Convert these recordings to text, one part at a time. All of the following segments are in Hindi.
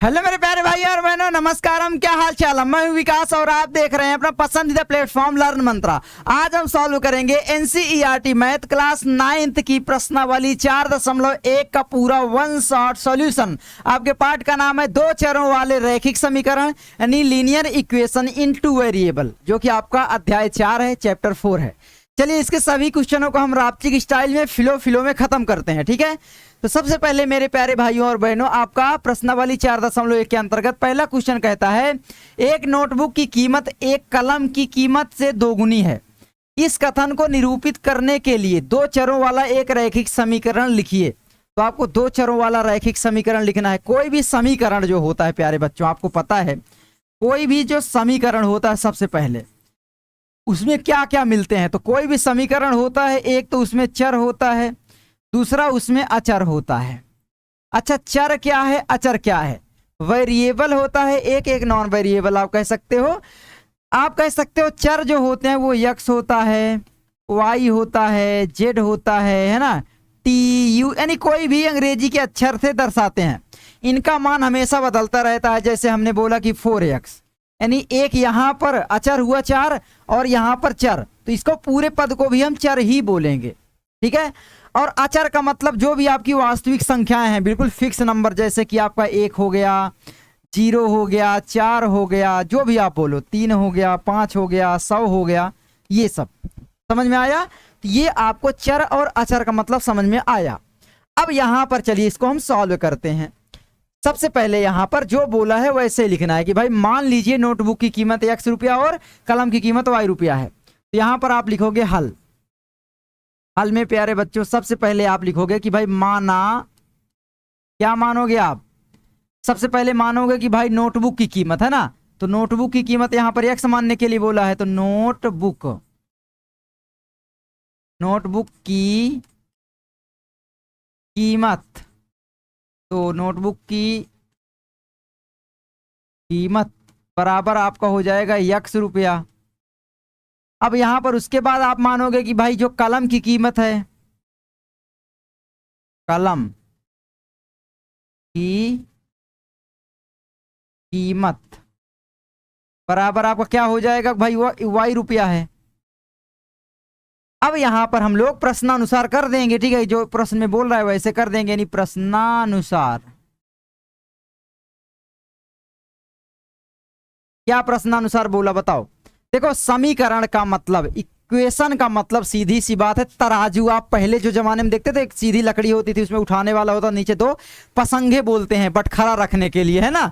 हेलो मेरे प्यारे भाई और बहनों, नमस्कार। हम क्या हाल चाल है। मैं हूं विकास और आप देख रहे हैं अपना पसंदीदा प्लेटफॉर्म लर्न मंत्रा। आज हम सॉल्व करेंगे एनसीईआरटी मैथ क्लास 9th की प्रश्नावली 4.1 का पूरा वन शॉट सॉल्यूशन। आपके पाठ का नाम है दो चरों वाले रैखिक समीकरण यानी linear equation in two variable, जो कि आपका अध्याय 4 है, चैप्टर 4 है। चलिए इसके सभी क्वेश्चनों को हम राप्चिक स्टाइल में फिलो में खत्म करते हैं, ठीक है। तो सबसे पहले मेरे प्यारे भाइयों और बहनों, आपका प्रश्नावली 4.1 के अंतर्गत पहला क्वेश्चन कहता है एक नोटबुक की कीमत एक कलम की कीमत से दोगुनी है। इस कथन को निरूपित करने के लिए दो चरों वाला एक रैखिक समीकरण लिखिए। तो आपको दो चरों वाला रैखिक समीकरण लिखना है। कोई भी समीकरण जो होता है प्यारे बच्चों, आपको पता है कोई भी जो समीकरण होता है सबसे पहले उसमें क्या क्या मिलते हैं। तो कोई भी समीकरण होता है, एक तो उसमें चर होता है, दूसरा उसमें अचर होता है। अच्छा, चर क्या है, अचर क्या है? वेरिएबल होता है एक, एक नॉन वेरिएबल आप कह सकते हो। आप कह सकते हो चर जो होते हैं वो यक्स होता है, वाई होता है, जेड होता है ना, टी यू, यानी कोई भी अंग्रेजी के अक्षर से दर्शाते हैं। इनका मान हमेशा बदलता रहता है। जैसे हमने बोला कि 4x, यानी एक यहाँ पर अचर हुआ 4 और यहाँ पर चर, तो इसको पूरे पद को भी हम चर ही बोलेंगे, ठीक है। और अचर का मतलब जो भी आपकी वास्तविक संख्याएं हैं, बिल्कुल फिक्स नंबर, जैसे कि आपका 1 हो गया, 0 हो गया, 4 हो गया, जो भी आप बोलो, 3 हो गया, 5 हो गया, 100 हो गया, ये सब समझ में आया। तो ये आपको चर और अचर का मतलब समझ में आया। अब यहां पर चलिए इसको हम सॉल्व करते हैं। सबसे पहले यहां पर जो बोला है वैसे लिखना है कि भाई मान लीजिए नोटबुक की कीमत x रुपया और कलम की कीमत y रुपया है। तो यहां पर आप लिखोगे हल। हल में प्यारे बच्चों सबसे पहले आप लिखोगे कि भाई माना, क्या मानोगे आप? सबसे पहले मानोगे कि भाई नोटबुक की कीमत है ना, तो नोटबुक की कीमत यहां पर x मानने के लिए बोला है, तो नोटबुक की कीमत, तो नोटबुक की कीमत बराबर आपका हो जाएगा x रुपया। अब यहां पर उसके बाद आप मानोगे कि भाई जो कलम की कीमत है, कलम की कीमत बराबर आपका क्या हो जाएगा भाई, वो y रुपया है। अब यहां पर हम लोग प्रश्नानुसार कर देंगे, ठीक है, जो प्रश्न में बोल रहा है वैसे कर देंगे, यानी प्रश्नानुसार। क्या प्रश्नानुसार बोला बताओ? देखो, समीकरण का मतलब, इक्वेशन का मतलब सीधी सी बात है तराजू। आप पहले जो जमाने में देखते थे, एक सीधी लकड़ी होती थी, उसमें उठाने वाला होता, नीचे दो पसंगे बोलते हैं बटखरा रखने के लिए, है ना।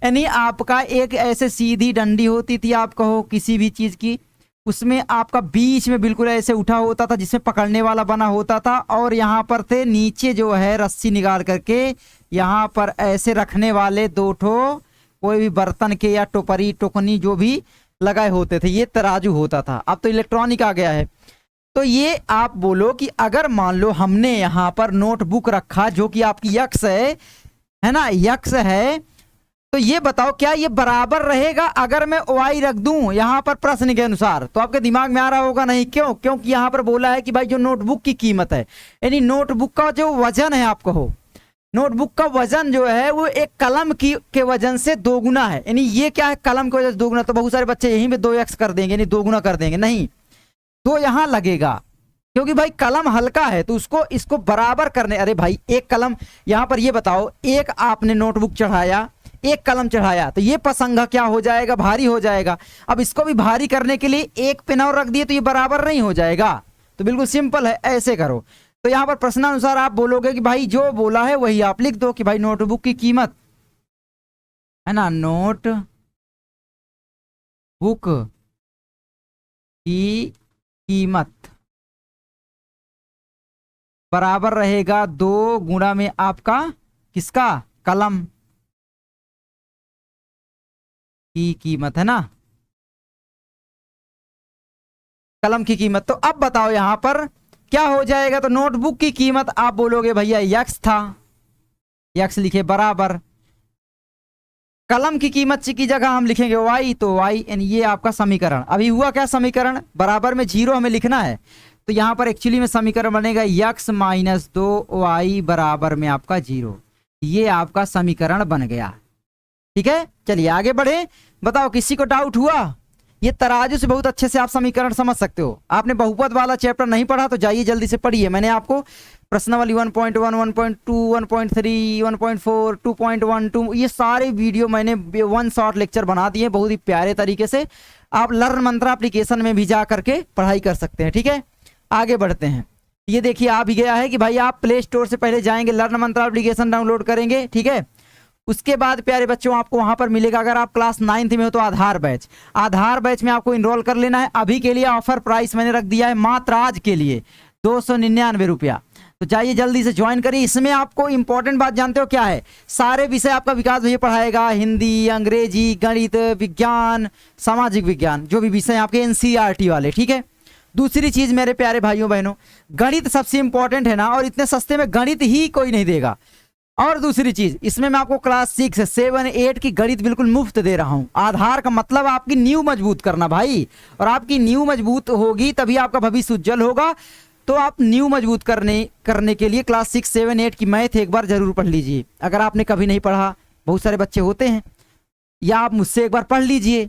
यानी आपका एक ऐसे सीधी डंडी होती थी, आप कहो किसी भी चीज की, उसमें आपका बीच में बिल्कुल ऐसे उठा होता था, जिसमें पकड़ने वाला बना होता था, और यहाँ पर थे नीचे जो है रस्सी निकाल करके यहाँ पर ऐसे रखने वाले दो ठो कोई भी बर्तन के या टोपरी टोकनी जो भी लगाए होते थे। ये तराजू होता था। अब तो इलेक्ट्रॉनिक आ गया है। तो ये आप बोलो कि अगर मान लो हमने यहाँ पर नोटबुक रखा जो कि आपकी यक्स है ना, यक्स है, तो ये बताओ क्या ये बराबर रहेगा अगर मैं y रख दूं यहां पर प्रश्न के अनुसार? तो आपके दिमाग में आ रहा होगा नहीं, क्यों? क्योंकि यहां पर बोला है कि भाई जो नोटबुक की कीमत है, यानी नोटबुक का जो वजन है, आप कहो नोटबुक का वजन जो है वो एक कलम की के वजन से दोगुना है। यानी ये क्या है, कलम के वजन से दोगुना। तो बहुत सारे बच्चे यहीं पे 2x कर देंगे, यानी दोगुना कर देंगे। नहीं, तो यहां लगेगा, क्योंकि भाई कलम हल्का है, तो उसको इसको बराबर करने, अरे भाई एक कलम, यहां पर ये बताओ, एक आपने नोटबुक चढ़ाया, एक कलम चढ़ाया, तो ये पसंगा क्या हो जाएगा, भारी हो जाएगा। अब इसको भी भारी करने के लिए एक पेन और रख दिए तो ये बराबर नहीं हो जाएगा। तो बिल्कुल सिंपल है, ऐसे करो। तो यहां पर प्रश्नानुसार आप बोलोगे कि भाई जो बोला है वही आप लिख दो कि भाई नोटबुक की कीमत है ना, नोटबुक की कीमत बराबर रहेगा 2 गुणा में आपका किसका, कलम की कीमत, है ना, कलम की कीमत। तो अब बताओ यहां पर क्या हो जाएगा? तो नोटबुक की कीमत आप बोलोगे भैया यक्स था, यक्स लिखे बराबर कलम की कीमत की जगह हम लिखेंगे y, तो y, यानी ये आपका समीकरण। अभी हुआ क्या, समीकरण बराबर में 0 हमें लिखना है, तो यहां पर एक्चुअली में समीकरण बनेगा x - 2y बराबर में आपका 0। ये आपका समीकरण बन गया। ठीक है, चलिए आगे बढ़े। बताओ किसी को डाउट हुआ? ये तराजू से बहुत अच्छे से आप समीकरण समझ सकते हो। आपने बहुपद वाला चैप्टर नहीं पढ़ा तो जाइए जल्दी से पढ़िए। मैंने आपको प्रश्नावली 1.1, 1.2, 1.3, 1.4, 2.12 ये सारे वीडियो मैंने वन शॉट लेक्चर बना दिए बहुत ही प्यारे तरीके से। आप लर्न मंत्रा एप्लीकेशन में भी जा करके पढ़ाई कर सकते हैं। ठीक है, आगे बढ़ते हैं। ये देखिए आ भी गया है कि भाई आप प्ले स्टोर से पहले जाएंगे, लर्न मंत्रा एप्लीकेशन डाउनलोड करेंगे। ठीक है, उसके बाद प्यारे बच्चों आपको वहां पर मिलेगा, अगर आप क्लास 9th में हो तो आधार बैच, आधार बैच में आपको इनरोल कर लेना है। अभी के लिए ऑफर प्राइस मैंने रख दिया है मात्र आज के लिए 299 रुपया। तो जाइए जल्दी से ज्वाइन करिए। इसमें आपको इंपॉर्टेंट बात जानते हो क्या है? सारे विषय आपका विकास भैया पढ़ाएगा, हिंदी, अंग्रेजी, गणित, विज्ञान, सामाजिक विज्ञान, जो भी विषय आपके एनसीईआरटी वाले। ठीक है, दूसरी चीज मेरे प्यारे भाइयों बहनों, गणित सबसे इंपॉर्टेंट है ना, और इतने सस्ते में गणित ही कोई नहीं देगा। और दूसरी चीज, इसमें मैं आपको क्लास 6, 7, 8 की गणित बिल्कुल मुफ्त दे रहा हूं। आधार का मतलब आपकी नींव मजबूत करना भाई, और आपकी नींव मजबूत होगी तभी आपका भविष्य उज्जवल होगा। तो आप नींव मजबूत करने के लिए क्लास 6, 7, 8 की मैथ एक बार जरूर पढ़ लीजिए। अगर आपने कभी नहीं पढ़ा, बहुत सारे बच्चे होते हैं, या आप मुझसे एक बार पढ़ लीजिए,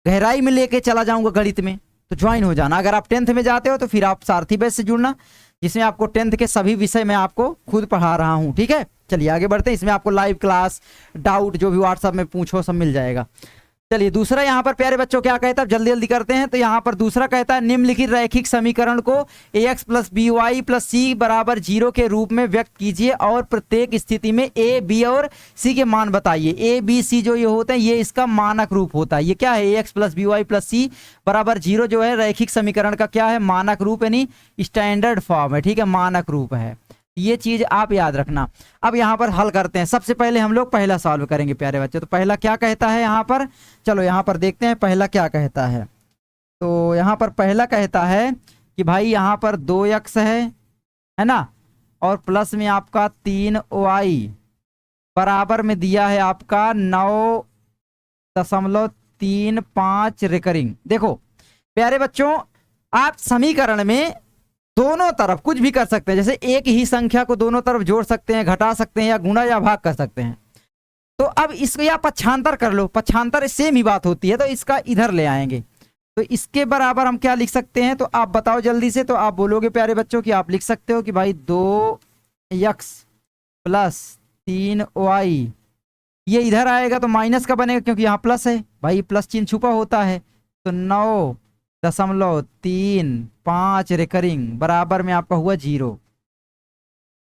गहराई में लेके चला जाऊंगा गणित में, तो ज्वाइन हो जाना। अगर आप 10th में जाते हो तो फिर आप सारथी बैच से जुड़ना, जिसमें आपको 10th के सभी विषय मैं आपको खुद पढ़ा रहा हूं। ठीक है, चलिए आगे बढ़ते हैं। इसमें आपको लाइव क्लास, डाउट जो भी व्हाट्सएप में पूछो सब मिल जाएगा। चलिए दूसरा यहाँ पर प्यारे बच्चों क्या कहता है, जल्दी जल्दी करते हैं। तो यहाँ पर दूसरा कहता है निम्नलिखित रैखिक समीकरण को ax + by + c = 0 के रूप में व्यक्त कीजिए और प्रत्येक स्थिति में a, b और c के मान बताइए। a, b, c जो ये होते हैं ये इसका मानक रूप होता है। ये क्या है? ax + by + c = 0 जो है रैखिक समीकरण का क्या है? मानक रूप, यानी स्टैंडर्ड फॉर्म है। ठीक है, मानक रूप है, ये चीज आप याद रखना। अब यहाँ पर हल करते हैं। सबसे पहले हम लोग पहला सॉल्व करेंगे प्यारे बच्चे। तो पहला क्या कहता है यहाँ पर, चलो यहाँ पर देखते हैं पहला क्या कहता है। तो यहाँ पर पहला कहता है कि भाई यहाँ पर 2x है ना, और प्लस में आपका 3y बराबर में दिया है आपका 9.35 रिकरिंग। देखो प्यारे बच्चों, आप समीकरण में दोनों तरफ कुछ भी कर सकते हैं, जैसे एक ही संख्या को दोनों तरफ जोड़ सकते हैं, घटा सकते हैं, या गुणा या भाग कर सकते हैं। तो अब इसको या पक्षांतर कर लो, पक्षांतर सेम ही बात होती है, तो इसका इधर ले आएंगे। तो इसके बराबर हम क्या लिख सकते हैं? तो आप बताओ जल्दी से। तो आप बोलोगे प्यारे बच्चों कि आप लिख सकते हो कि भाई 2x + 3y, ये इधर आएगा तो माइनस का बनेगा क्योंकि यहाँ प्लस है भाई, प्लस चिन्ह छुपा होता है। तो 9.35 रिकरिंग बराबर में आपका हुआ 0।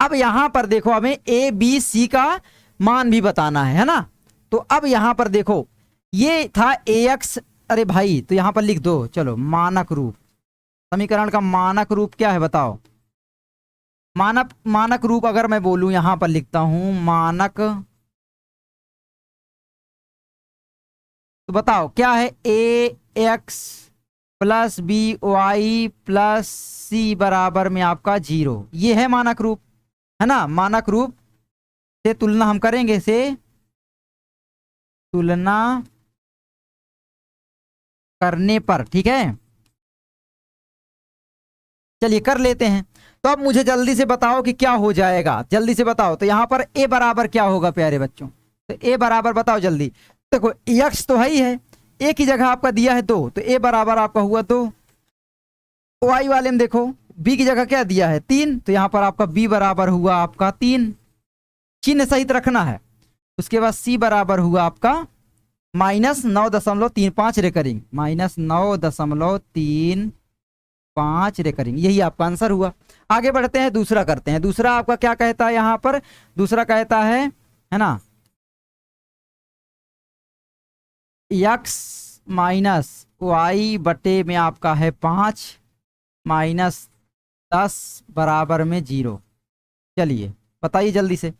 अब यहां पर देखो हमें a, b, c का मान भी बताना है ना। तो अब यहां पर देखो ये था ax, अरे भाई तो यहां पर लिख दो, चलो मानक रूप, समीकरण का मानक रूप क्या है बताओ? मानक रूप अगर मैं बोलूं, यहां पर लिखता हूं मानक, तो बताओ क्या है? ax + by + c बराबर में आपका 0, ये है मानक रूप, है ना। मानक रूप से तुलना हम करेंगे, से तुलना करने पर, ठीक है। चलिए कर लेते हैं। तो अब मुझे जल्दी से बताओ कि क्या हो जाएगा, जल्दी से बताओ। तो यहां पर a बराबर क्या होगा प्यारे बच्चों? तो a बराबर बताओ जल्दी। देखो x तो है ही है, a की जगह आपका दिया है 2, तो a बराबर आपका हुआ 2। y वाले में देखो b की जगह क्या दिया है 3, तो यहां पर आपका b बराबर हुआ आपका 3, चिन्ह सहित रखना है। उसके बाद c बराबर हुआ आपका -9.35 रिकरिंग, -9.35 रिकरिंग, यही आपका आंसर हुआ। आगे बढ़ते हैं, दूसरा करते हैं। दूसरा आपका क्या कहता है यहां पर? दूसरा कहता है ना, x - y बटे में आपका है 5 -10 बराबर में 0। चलिए बताइए जल्दी से।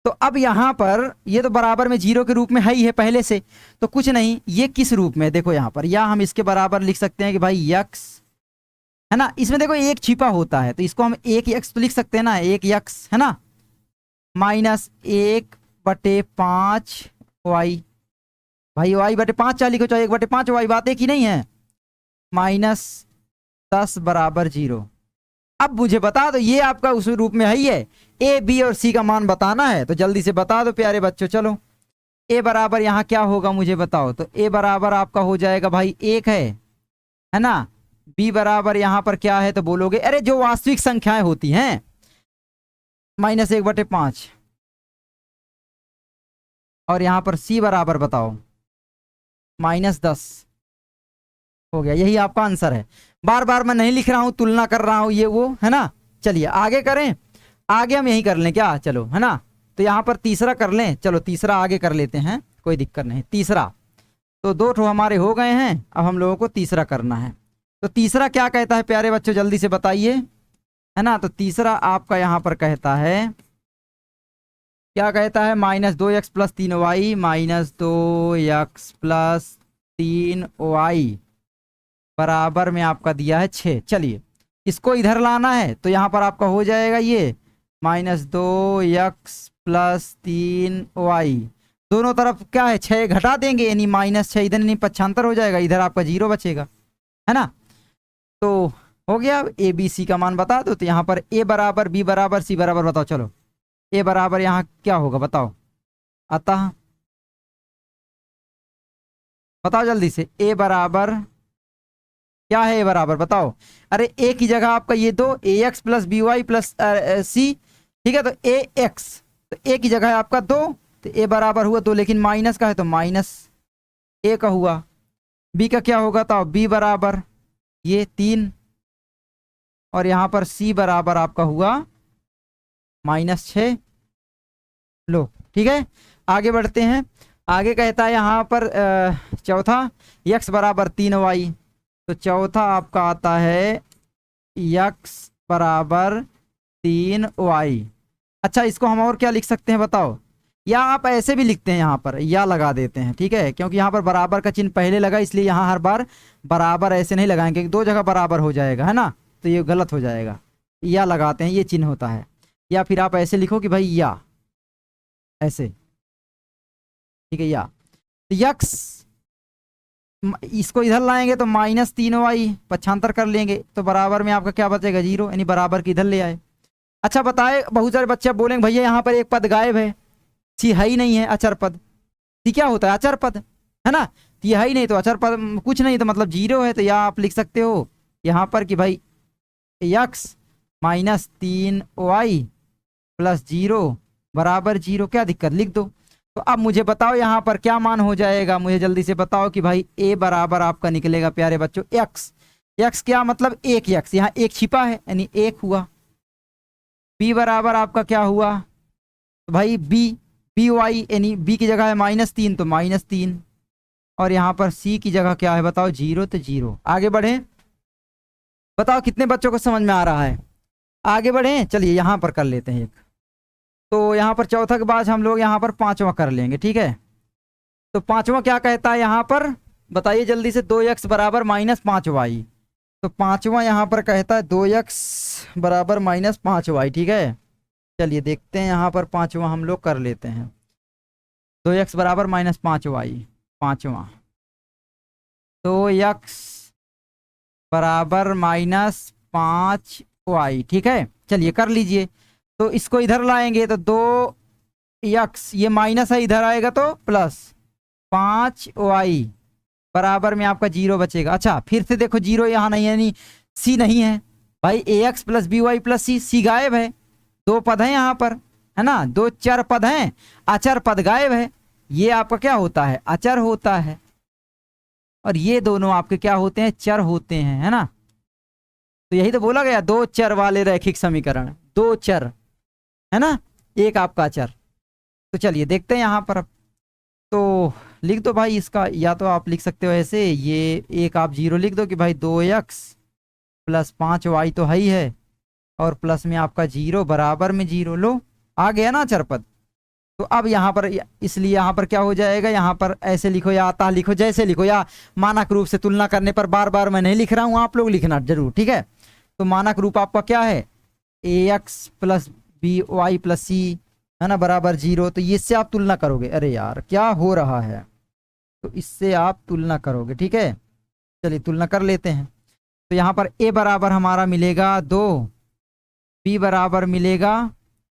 तो अब यहां पर ये तो बराबर में 0 के रूप में है ही है पहले से, तो कुछ नहीं, ये किस रूप में देखो यहां पर, या हम इसके बराबर लिख सकते हैं कि भाई x है ना, इसमें देखो एक छिपा होता है, तो इसको हम 1x तो लिख सकते हैं ना, 1x है ना, -1/5y, भाई y बटे 5 चाहे लिखो चाहे 1/5y, बात एक ही नहीं है। -10 बराबर 0। अब मुझे बता दो, ये आपका उस रूप में है ही है, a, b और c का मान बताना है, तो जल्दी से बता दो प्यारे बच्चों। चलो ए बराबर यहाँ क्या होगा मुझे बताओ। तो ए बराबर आपका हो जाएगा भाई 1 है ना। बी बराबर यहाँ पर क्या है तो बोलोगे, अरे जो वास्तविक संख्याएं होती हैं -1/5। और यहाँ पर सी बराबर बताओ -10 हो गया। यही आपका आंसर है। बार बार मैं नहीं लिख रहा हूं, तुलना कर रहा हूं ये वो, है ना। चलिए आगे करें, आगे हम यही कर लें क्या, चलो, है ना। तो यहाँ पर तीसरा कर लें, चलो तीसरा आगे कर लेते हैं, कोई दिक्कत नहीं। तीसरा तो 2 ठो हमारे हो गए हैं, अब हम लोगों को तीसरा करना है। तो तीसरा क्या कहता है प्यारे बच्चों, जल्दी से बताइए, है ना। तो तीसरा आपका यहाँ पर कहता है, क्या कहता है, -2x + 3y -2x + 3y बराबर में आपका दिया है 6। चलिए इसको इधर लाना है, तो यहाँ पर आपका हो जाएगा ये -2x + 3y, दोनों तरफ क्या है 6 घटा देंगे, यानी -6 इधर नहीं 75 हो जाएगा, इधर आपका 0 बचेगा, है ना। तो हो गया। ए बी सी का मान बता दो। तो यहाँ पर ए बराबर, बी बराबर, सी बराबर बताओ। चलो ए बराबर यहाँ क्या होगा बताओ, अतः बताओ जल्दी से। ए बराबर क्या है, ए बराबर बताओ। अरे ए की जगह आपका ये दो, ax + by + c, ठीक है। तो ax, तो ए की जगह है आपका 2, तो ए बराबर हुआ 2, लेकिन माइनस का है तो -a का हुआ। बी का क्या होगा तो बी बराबर ये 3, और यहाँ पर सी बराबर आपका हुआ -6। लो ठीक है, आगे बढ़ते हैं। आगे कहता है यहाँ पर चौथा, x बराबर 3y, तो चौथा आपका आता है x बराबर 3y। अच्छा इसको हम और क्या लिख सकते हैं बताओ, या आप ऐसे भी लिखते हैं, यहाँ पर या लगा देते हैं, ठीक है, क्योंकि यहाँ पर बराबर का चिन्ह पहले लगा, इसलिए यहाँ हर बार बराबर ऐसे नहीं लगाएंगे, दो जगह बराबर हो जाएगा, है ना, तो ये गलत हो जाएगा। या लगाते हैं, ये चिन्ह होता है। या फिर आप ऐसे लिखो कि भाई या, ऐसे, ठीक है, या। तो यक्स इसको इधर लाएंगे तो -3y 75 कर लेंगे, तो बराबर में आपका क्या बचेगा 0, यानी बराबर की इधर ले आए। अच्छा बताए, बहुत सारे बच्चे बोलेंगे भैया यहाँ पर एक पद गायब है, सी है ही नहीं है, अचर पद। सी क्या होता है, अचर पद, है ना। तो ये है ही नहीं, तो अचर पद कुछ नहीं, तो मतलब 0 है। तो या आप लिख सकते हो यहाँ पर कि भाई x -3y + 0 बराबर 0, क्या दिक्कत, लिख दो। तो अब मुझे बताओ यहाँ पर क्या मान हो जाएगा, मुझे जल्दी से बताओ कि भाई a बराबर आपका निकलेगा प्यारे बच्चों x। x क्या मतलब 1x, यहाँ 1 छिपा है, यानी 1 हुआ। b बराबर आपका क्या हुआ, तो भाई by, यानी b की जगह है -3, तो -3, और यहाँ पर c की जगह क्या है बताओ 0, तो 0। आगे बढ़े, बताओ कितने बच्चों को समझ में आ रहा है। आगे बढ़े, चलिए यहाँ पर कर लेते हैं एक। तो यहाँ पर चौथा के बाद हम लोग यहाँ पर पांचवा कर लेंगे, ठीक है। तो पांचवा क्या कहता है यहाँ पर बताइए जल्दी से, 2x बराबर -5y। तो पांचवा यहाँ पर कहता है 2x बराबर -5y, ठीक है। चलिए देखते हैं, यहाँ पर पांचवा हम लोग कर लेते हैं। 2x बराबर -5y, पांचवा, 2x बराबर -5y, ठीक है। चलिए कर लीजिए। तो इसको इधर लाएंगे तो 2x, ये माइनस है, इधर आएगा तो +5y बराबर में आपका 0 बचेगा। अच्छा फिर से देखो 0 यहाँ नहीं है, यानी c नहीं है भाई, ax + by + c गायब है, 2 पद हैं यहाँ पर, है ना, 2 चर पद हैं, अचर पद गायब है। ये आपका क्या होता है, अचर होता है, और ये दोनों आपके क्या होते हैं, चर होते हैं, है ना। तो यही तो बोला गया, 2 चर वाले रैखिक समीकरण, 2 चर, है ना, एक आपका चर। तो चलिए देखते हैं यहाँ पर अब। तो लिख दो भाई इसका, या तो आप लिख सकते हो ऐसे, ये एक आप 0 लिख दो कि भाई 2x + 5y तो है ही है, और प्लस में आपका 0 बराबर में 0। लो आ गया ना चरपद। तो अब यहाँ पर, इसलिए यहाँ पर क्या हो जाएगा, यहाँ पर ऐसे लिखो या आता लिखो, जैसे लिखो, या मानक रूप से तुलना करने पर, बार बार मैं नहीं लिख रहा हूँ, आप लोग लिखना जरूर, ठीक है। तो मानक रूप आपका क्या है, ax + by + c, है ना, बराबर 0। तो इससे आप तुलना करोगे, अरे यार क्या हो रहा है, तो इससे आप तुलना करोगे, ठीक है। चलिए तुलना कर लेते हैं। तो यहाँ पर a बराबर हमारा मिलेगा 2, b बराबर मिलेगा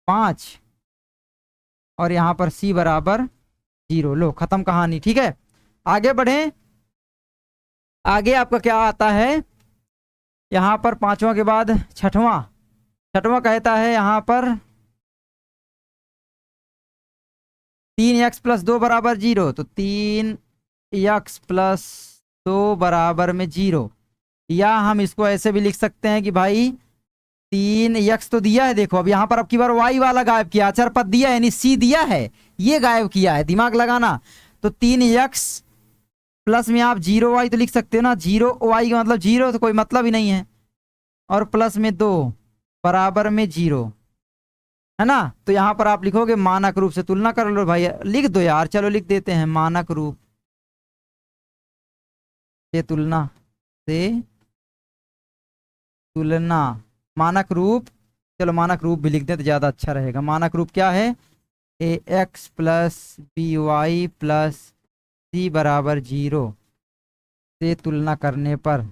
5, और यहाँ पर c बराबर जीरो। लो खत्म कहानी। ठीक है, आगे बढ़े। आगे आपका क्या आता है यहाँ पर, पांचवा के बाद छठवां। छठवां कहता है यहाँ पर 3x+2 बराबर 0। तो 3x+2 बराबर में 0, या हम इसको ऐसे भी लिख सकते हैं कि भाई 3x तो दिया है, देखो अब यहाँ पर अब की बार y वाला गायब किया, अचर पद दिया है यानी c दिया है, ये गायब किया है, दिमाग लगाना। तो 3x प्लस में आप 0y तो लिख सकते हो ना, 0y का मतलब 0 तो कोई मतलब ही नहीं है, और प्लस में 2 बराबर में 0, है ना। तो यहाँ पर आप लिखोगे मानक रूप से तुलना कर लो भाई, लिख दो यार, चलो लिख देते हैं मानक रूप से तुलना, से तुलना, मानक रूप। चलो मानक रूप भी लिख दें तो ज़्यादा अच्छा रहेगा। मानक रूप क्या है, ax + by + c बराबर 0 से तुलना करने पर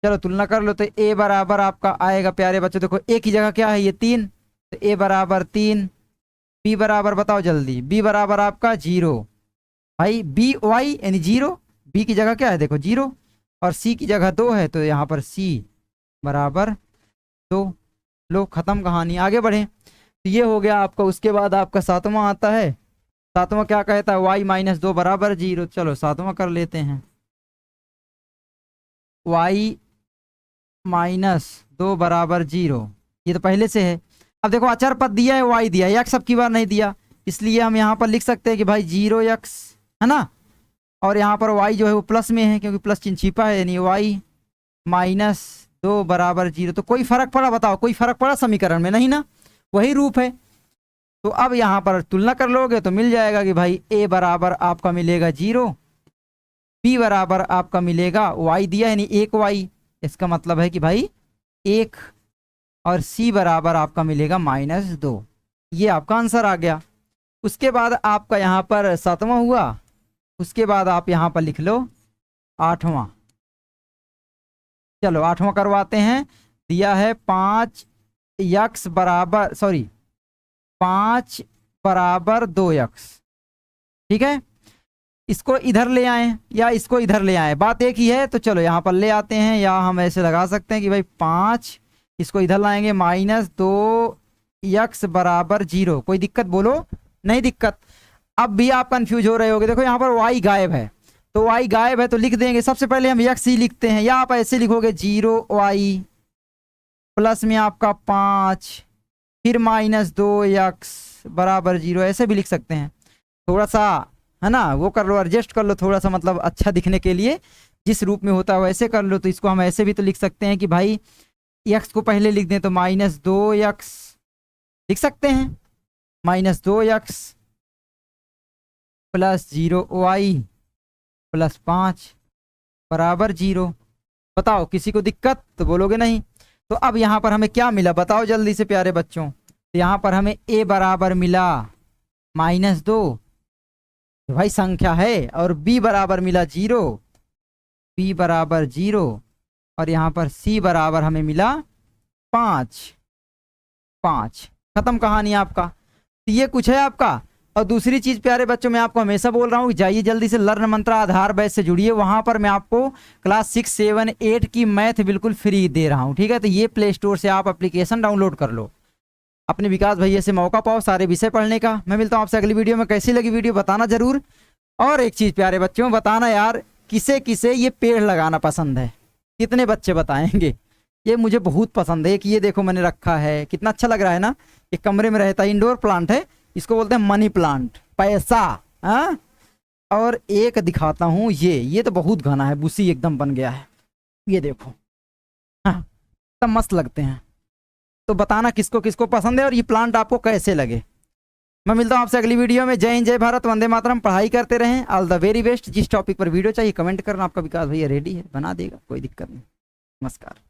चलो तुलना कर लो। तो a बराबर आपका आएगा प्यारे बच्चों, देखो a की जगह क्या है, ये 3, तो a बराबर 3। b बराबर बताओ जल्दी, b बराबर आपका 0 भाई, by यानी 0, b की जगह क्या है देखो 0, और c की जगह 2 है, तो यहाँ पर c बराबर 2। लो खत्म कहानी, आगे बढ़े। तो ये हो गया आपका। उसके बाद आपका सातवां आता है। सातवां क्या कहता है, y - 2 बराबर 0। चलो सातवां कर लेते हैं, y - 2 बराबर 0, ये तो पहले से है। अब देखो अचर पद दिया है, y दिया है, x अब की बार नहीं दिया, इसलिए हम यहाँ पर लिख सकते हैं कि भाई 0x, है ना, और यहाँ पर y जो है वो प्लस में है क्योंकि प्लस चिन्ह छिपा है, यानी y - 2 बराबर 0। तो कोई फर्क पड़ा, बताओ कोई फर्क पड़ा समीकरण में, नहीं ना, वही रूप है। तो अब यहाँ पर तुलना कर लोगे तो मिल जाएगा कि भाई a बराबर आपका मिलेगा 0, b बराबर आपका मिलेगा, y दिया है यानी 1y, इसका मतलब है कि भाई 1, और c बराबर आपका मिलेगा -2। ये आपका आंसर आ गया। उसके बाद आपका यहाँ पर सातवां हुआ। उसके बाद आप यहाँ पर लिख लो आठवां। चलो आठवां करवाते हैं। दिया है 5 बराबर 2x। ठीक है, इसको इधर ले आए या इसको इधर ले आए, बात एक ही है। तो चलो यहाँ पर ले आते हैं, या हम ऐसे लगा सकते हैं कि भाई 5, इसको इधर लाएंगे, -2x बराबर 0। कोई दिक्कत बोलो, नहीं दिक्कत। अब भी आप कंफ्यूज हो रहे होगे, देखो यहाँ पर y गायब है, तो y गायब है तो लिख देंगे, सबसे पहले हम x ही लिखते हैं, या आप ऐसे लिखोगे 0y प्लस में आपका 5 फिर -2x बराबर 0, ऐसे भी लिख सकते हैं। थोड़ा सा है ना वो कर लो, एडजस्ट कर लो थोड़ा सा, मतलब अच्छा दिखने के लिए जिस रूप में होता है वैसे कर लो। तो इसको हम ऐसे भी तो लिख सकते हैं कि भाई x को पहले लिख दें तो -2x लिख सकते हैं, -2x प्लस 0y प्लस 5 बराबर 0। बताओ किसी को दिक्कत तो बोलोगे नहीं। तो अब यहाँ पर हमें क्या मिला बताओ जल्दी से प्यारे बच्चों। तो यहाँ पर हमें a बराबर मिला -2, भाई संख्या है, और b बराबर मिला 0, b बराबर 0, और यहाँ पर c बराबर हमें मिला 5। खत्म कहानी आपका। तो ये कुछ है आपका। और दूसरी चीज प्यारे बच्चों, मैं आपको हमेशा बोल रहा हूँ कि जाइए जल्दी से लर्न मंत्रा आधार बैच से जुड़िए, वहां पर मैं आपको क्लास 6, 7, 8 की मैथ बिल्कुल फ्री दे रहा हूँ। ठीक है, तो ये प्ले स्टोर से आप एप्लीकेशन डाउनलोड कर लो, अपने विकास भैया से मौका पाओ सारे विषय पढ़ने का। मैं मिलता हूँ आपसे अगली वीडियो में। कैसी लगी वीडियो बताना जरूर। और एक चीज प्यारे बच्चों बताना यार, किसे किसे ये पेड़ लगाना पसंद है, कितने बच्चे बताएंगे। ये मुझे बहुत पसंद है। कि ये देखो मैंने रखा है, कितना अच्छा लग रहा है ना, ये कमरे में रहता है, इंडोर प्लांट है, इसको बोलते हैं मनी प्लांट, पैसा। हाँ, और एक दिखाता हूँ, ये तो बहुत घना है, बुसी एकदम बन गया है, ये देखो। हाँ, सब मस्त लगते हैं। तो बताना किसको किसको पसंद है और ये प्लांट आपको कैसे लगे। मैं मिलता हूँ आपसे अगली वीडियो में। जय हिंद, जय भारत, वंदे मातरम। पढ़ाई करते रहें, ऑल द वेरी बेस्ट। जिस टॉपिक पर वीडियो चाहिए कमेंट करना, आपका विकास भैया रेडी है, बना देगा, कोई दिक्कत नहीं। नमस्कार।